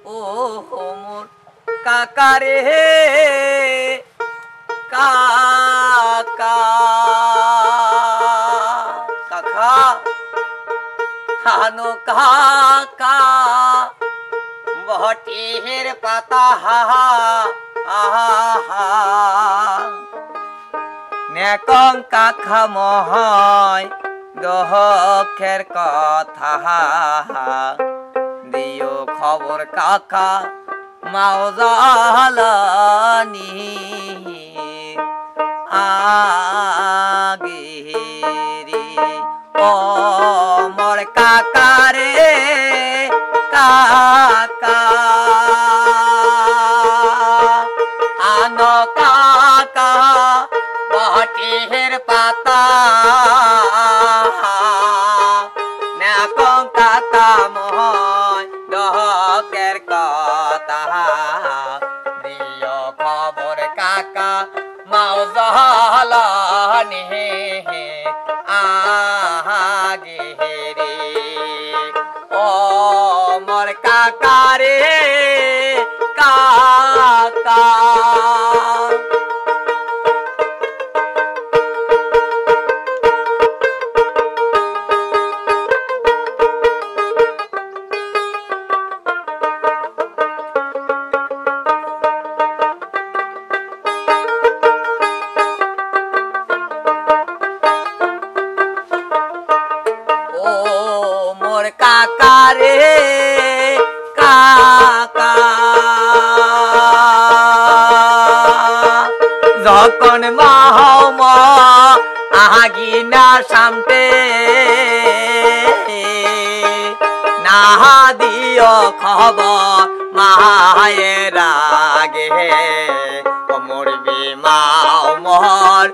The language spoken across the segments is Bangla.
ও মোর কাকারে কাকা কাকা হানো কাকা বটির পাতা নেকং কাকা মহায় দহকের কথা দিও খবর কাকা মাওজালানি আগেরি ও মোর কাকারে কাকা আনো কাকা বটির পাতা নেকং কাকা মহায় দহকের কথা দিও খবর কাকা মাওজালানি আগেরি ও মোর কাকারে কাকা কাকারে কাকা যখন মাহমা আগিনা সামতে না দিও খবর মায়ের আগে মোর বিমাও মোর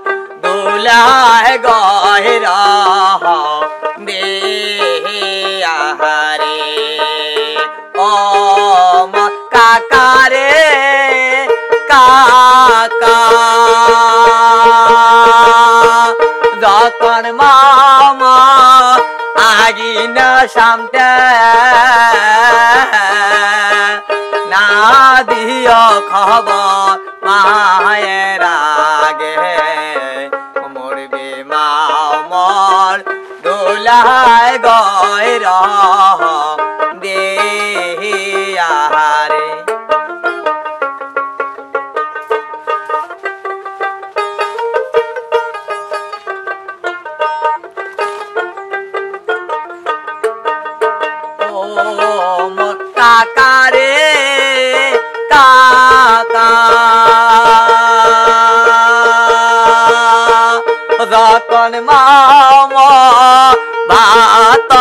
দুলায় গহরা দে আহারে ও কাকারে কাকা যখন মামা আগিনা সামতে না দিও খবর মায়ের আগে মোর বিমাও মোর দোলায় গয়র দে আহারে ও মোর কাকারে কাকা যখন মামা ভাত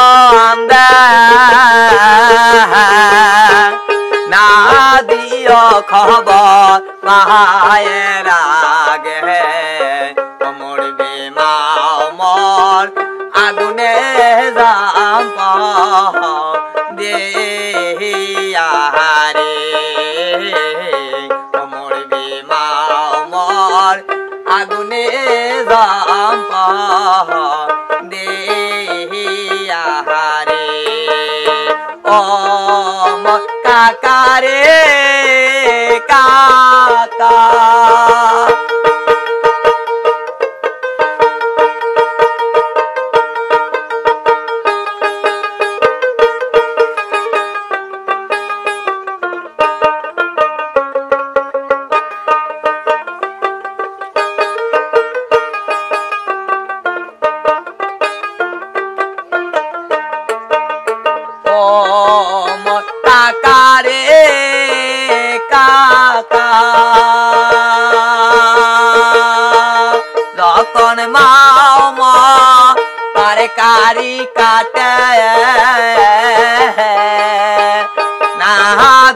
না দিও খবর মায়ের আগে মোর বিমাও মোর আগুনে জাম দে আহারে মোর বিমাও মোর আগুনে জাম দে আহারে ও মোর কাকারে কাকা কাকারে কাকা যখন মামা তরকারি কাটে না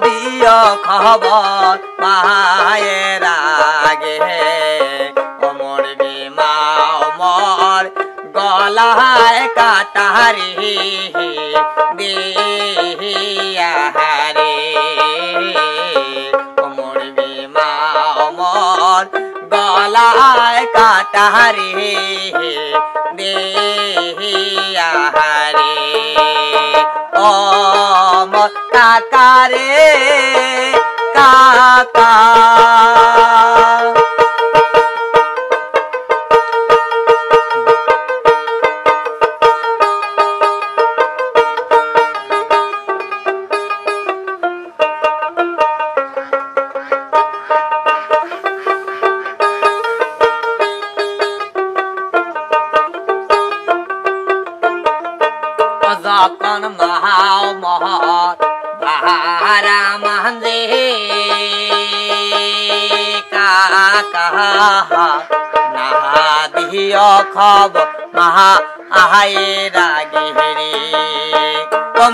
দিও খবর মায়ের আগে মোর বিমাও মোর গলায় কাটারি দে আহারে মোর বিমাও মোর গলায় কাটারি দে আহারে ও মোর কাকারে রে কাকা যখন মহাও মহৎ বাহারা মাঝে কাকা না দিও খবর মহা আহায়ে রাগিরি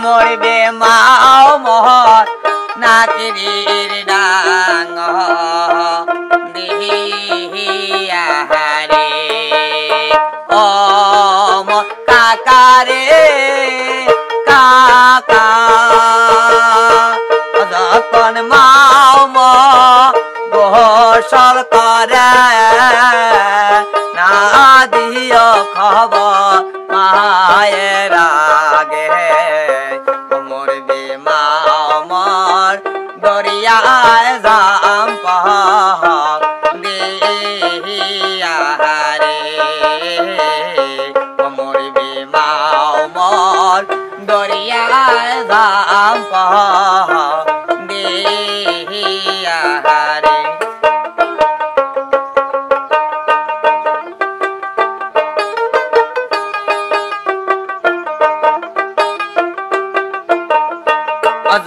মরবে মাও মহৎ নাকিরির ডাঙ্গ দিহারে ও কাকারে কাকা যখন মাও গোসল করে না দিও খবর মায়ের আগে মরবে মাও মর দরিয়ায় জাম দিহারে মরবে মাও মর দরিয়ায় জাম দিহারে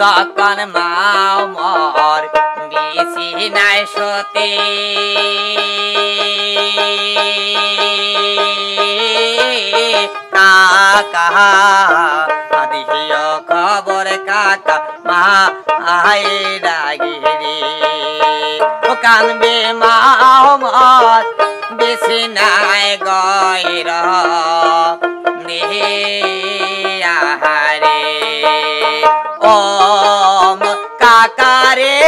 যখন মাও মর বেশি নাই সতে কাকা দিও খবর কাকা মা আয় রাগিরি ও কানবে মাও মর বেশি নাই গয়র নিহারে ওম কাকারে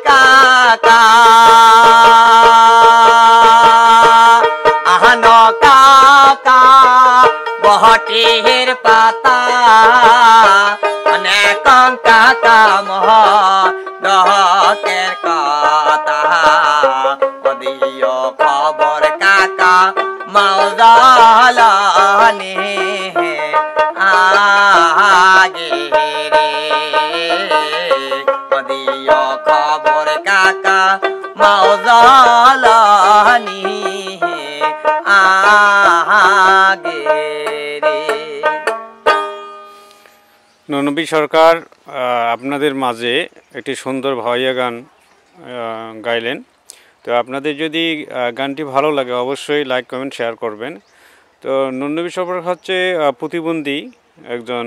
কাকা আহন কাকা বহটির পাতা অনেক কাকা মহ দহকের কথা দিও খবর কাকা মাওজালানি আগে রে দিও খবর কাকা মাওজালানি আগে রে। ননবী সরকার আপনাদের মাঝে একটি সুন্দর ভাওয়াইয়া গান গাইলেন। তো আপনাদের যদি গানটি ভালো লাগে অবশ্যই লাইক কমেন্ট শেয়ার করবেন। তো ননবী সরকার হচ্ছে প্রতিবন্ধী একজন,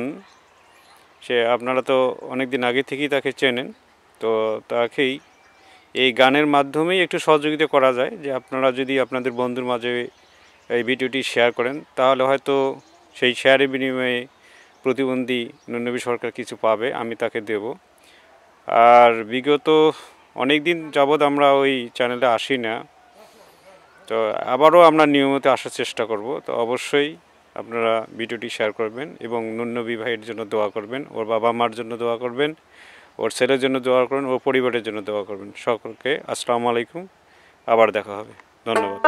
সে আপনারা তো অনেক দিন আগে থেকেই তাকে চেনেন। তো তাকেই এই গানের মাধ্যমেই একটু সহযোগিতা করা যায়, যে আপনারা যদি আপনাদের বন্ধুর মাঝে এই ভিডিওটি শেয়ার করেন তাহলে হয়তো সেই শেয়ারের বিনিময়ে প্রতিবন্ধী ননবী সরকার কিছু পাবে, আমি তাকে দেব। আর বিগত অনেক দিন যাবৎ আমরা ওই চ্যানেলে আসি না, তো আবারও আমরা নিয়মিত আসার চেষ্টা করব। তো অবশ্যই আপনারা ভিডিওটি শেয়ার করবেন এবং ননবী ভাইয়ের জন্য দোয়া করবেন, ওর বাবা মার জন্য দোয়া করবেন, ওর ছেলের জন্য দোয়া করবেন, ওর পরিবারের জন্য দোয়া করবেন। সকলকে আসসালামু আলাইকুম, আবার দেখা হবে, ধন্যবাদ।